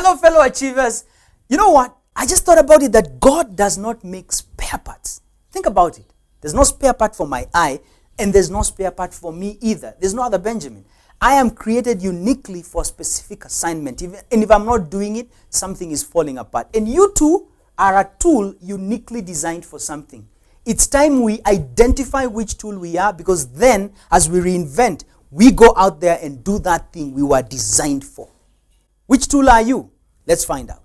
Hello, fellow achievers. You know what? I just thought about it that God does not make spare parts. Think about it. There's no spare part for my eye, and there's no spare part for me either. There's no other Benjamin. I am created uniquely for a specific assignment. And if I'm not doing it, something is falling apart. And you too are a tool uniquely designed for something. It's time we identify which tool we are, because then, as we reinvent, we go out there and do that thing we were designed for. Which tool are you? Let's find out.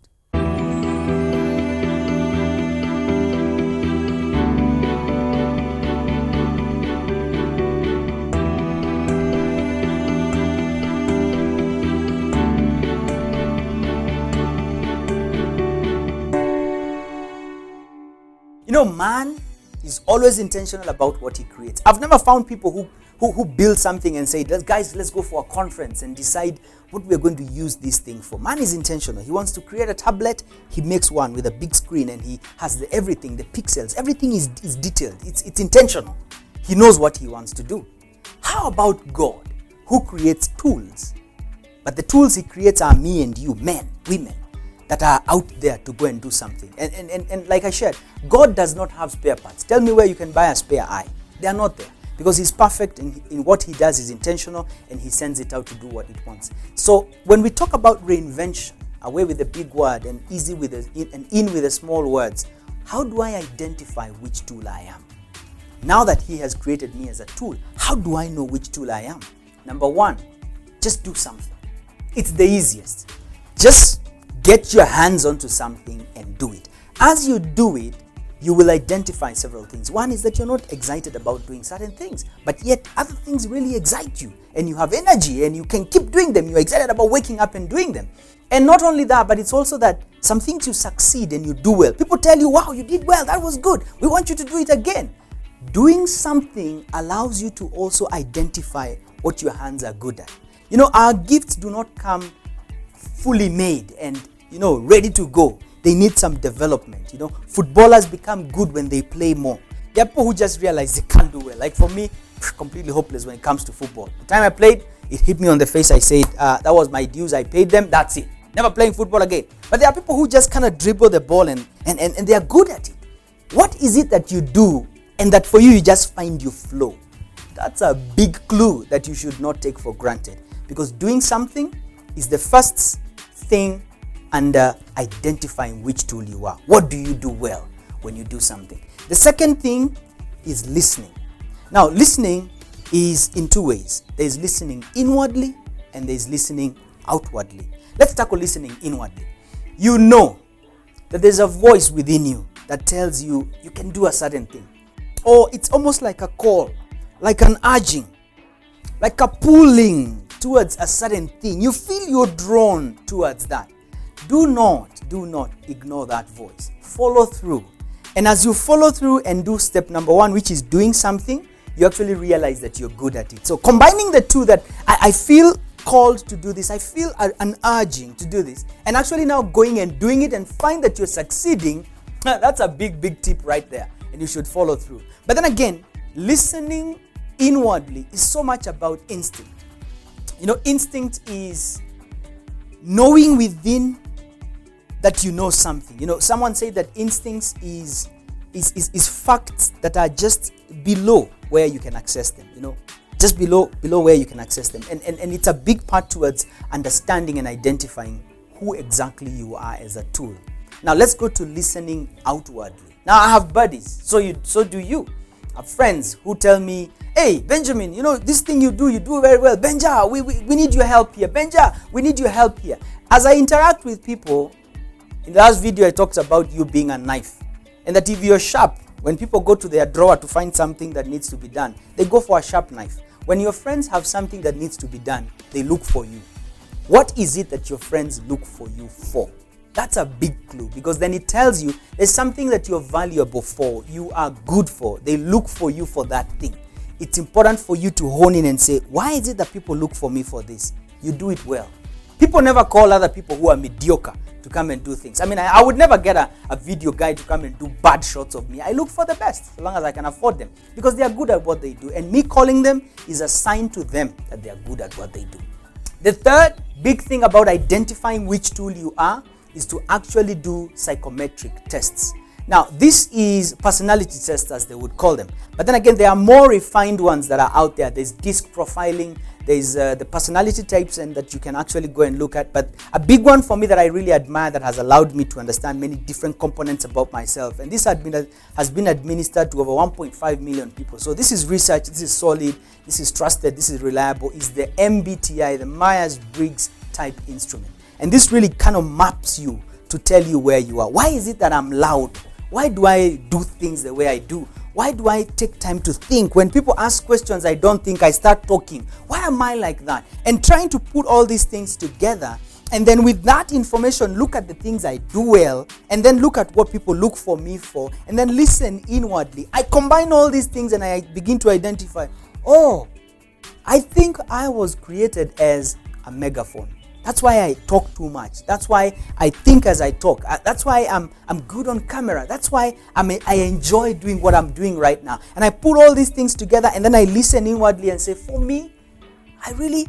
You know, man is always intentional about what he creates. I've never found people who build something and say, guys, let's go for a conference and decide what we're going to use this thing for. Man is intentional. He wants to create a tablet. He makes one with a big screen, and he has everything, the pixels. Everything is detailed. It's intentional. He knows what he wants to do. How about God, who creates tools? But the tools he creates are me and you, men, women, that are out there to go and do something. And like I shared, God does not have spare parts. Tell me where you can buy a spare eye. They are not there, because he's perfect in what he does. Is intentional, and he sends it out to do what it wants. So when we talk about reinvention, away with the big word and easy with in with the small words, how do I identify which tool I am? Now that he has created me as a tool, how do I know which tool I am? Number one, just do something. It's the easiest. Just get your hands onto something and do it. As you do it, you will identify several things. One is that you're not excited about doing certain things, but yet other things really excite you, and you have energy and you can keep doing them. You're excited about waking up and doing them. And not only that, but it's also that some things you succeed and you do well. People tell you, wow, you did well, that was good, we want you to do it again. Doing something allows you to also identify what your hands are good at. You know, our gifts do not come fully made and ready to go. They need some development. Footballers become good when they play more. There are people who just realize they can't do well. Like for me, completely hopeless when it comes to football. The time I played, it hit me on the face. I said, that was my dues. I paid them. That's it. Never playing football again. But there are people who just kind of dribble the ball and they are good at it. What is it that you do and that for you just find your flow? That's a big clue that you should not take for granted, because doing something is the first thing under identifying which tool you are. What do you do well when you do something? The second thing is listening. Now, listening is in two ways. There's listening inwardly and there's listening outwardly. Let's tackle listening inwardly. You know that there's a voice within you that tells you you can do a certain thing. Or it's almost like a call, like an urging, like a pulling towards a certain thing. You feel you're drawn towards that. Do not ignore that voice. Follow through. And as you follow through and do step number one, which is doing something, you actually realize that you're good at it. So combining the two, that I feel called to do this, I feel an urging to do this, and actually now going and doing it and find that you're succeeding, that's a big tip right there. And you should follow through. But then again, listening inwardly is so much about instinct. Instinct is knowing within that you know something. Someone said that instincts is facts that are just below where you can access them. Just below where you can access them. And it's a big part towards understanding and identifying who exactly you are as a tool. Now let's go to listening outwardly. Now I have buddies, so do you. I have friends who tell me, hey, Benjamin, this thing you do very well. Benja, we need your help here. Benja, we need your help here. As I interact with people, in the last video I talked about you being a knife. And that if you're sharp, when people go to their drawer to find something that needs to be done, they go for a sharp knife. When your friends have something that needs to be done, they look for you. What is it that your friends look for you for? That's a big clue, because then it tells you there's something that you're valuable for, you are good for. They look for you for that thing. It's important for you to hone in and say, why is it that people look for me for this? You do it well. People never call other people who are mediocre to come and do things. I would never get a video guy to come and do bad shots of me. I look for the best, as long as I can afford them, because they are good at what they do. And me calling them is a sign to them that they are good at what they do. The third big thing about identifying which tool you are is to actually do psychometric tests. Now, this is personality tests, as they would call them. But then again, there are more refined ones that are out there. There's disc profiling, there's the personality types, and that you can actually go and look at. But a big one for me that I really admire, that has allowed me to understand many different components about myself, and this has been administered to over 1.5 million people. So this is research, this is solid, this is trusted, this is reliable, is the MBTI, the Myers-Briggs type instrument. And this really kind of maps you to tell you where you are. Why is it that I'm loud? Why do I do things the way I do? Why do I take time to think? When people ask questions I don't think, I start talking. Why am I like that? And trying to put all these things together, and then with that information, look at the things I do well, and then look at what people look for me for, and then listen inwardly. I combine all these things and I begin to identify, oh, I think I was created as a megaphone. That's why I talk too much. That's why I think as I talk. That's why I'm good on camera. That's why I enjoy doing what I'm doing right now. And I put all these things together, and then I listen inwardly and say, for me, I really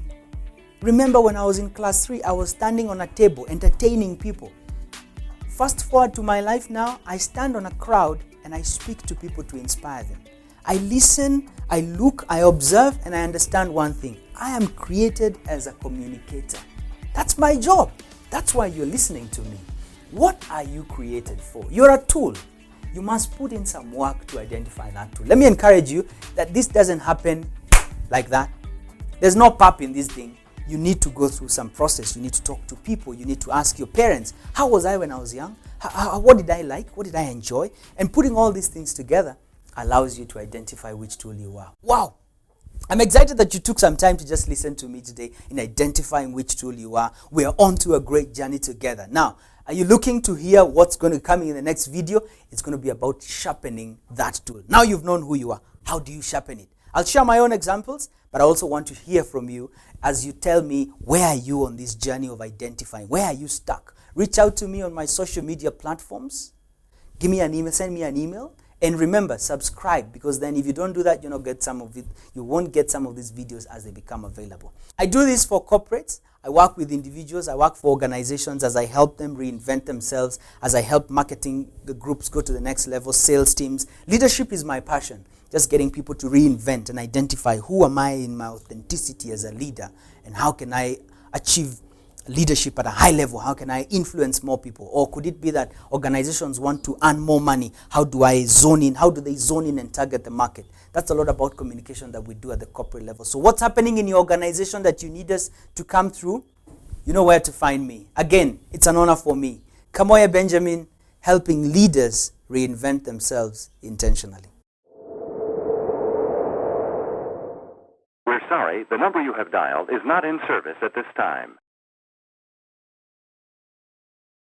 remember when I was in class 3, I was standing on a table entertaining people. Fast forward to my life now, I stand on a crowd and I speak to people to inspire them. I listen, I look, I observe, and I understand one thing. I am created as a communicator. That's my job. That's why you're listening to me. What are you created for? You're a tool. You must put in some work to identify that tool. Let me encourage you that this doesn't happen like that. There's no pap in this thing. You need to go through some process. You need to talk to people. You need to ask your parents, how was I when I was young? What did I like? What did I enjoy? And putting all these things together allows you to identify which tool you are. Wow. I'm excited that you took some time to just listen to me today in identifying which tool you are. We are on to a great journey together. Now, are you looking to hear what's going to come in the next video? It's going to be about sharpening that tool. Now you've known who you are. How do you sharpen it? I'll share my own examples, but I also want to hear from you as you tell me, where are you on this journey of identifying? Where are you stuck? Reach out to me on my social media platforms. Give me an email, send me an email. And remember, subscribe, because then if you don't do that, you won't get some of these videos as they become available. I do this for corporates. I work with individuals. I work for organizations as I help them reinvent themselves, as I help marketing groups go to the next level, sales teams. Leadership is my passion. Just getting people to reinvent and identify, who am I in my authenticity as a leader, and how can I achieve leadership at a high level? How can I influence more people? Or could it be that organizations want to earn more money? How do I zone in? How do they zone in and target the market? That's a lot about communication that we do at the corporate level. So what's happening in your organization that you need us to come through? You know where to find me. Again, it's an honor for me. Kamoye Benjamin, helping leaders reinvent themselves intentionally. We're sorry, the number you have dialed is not in service at this time.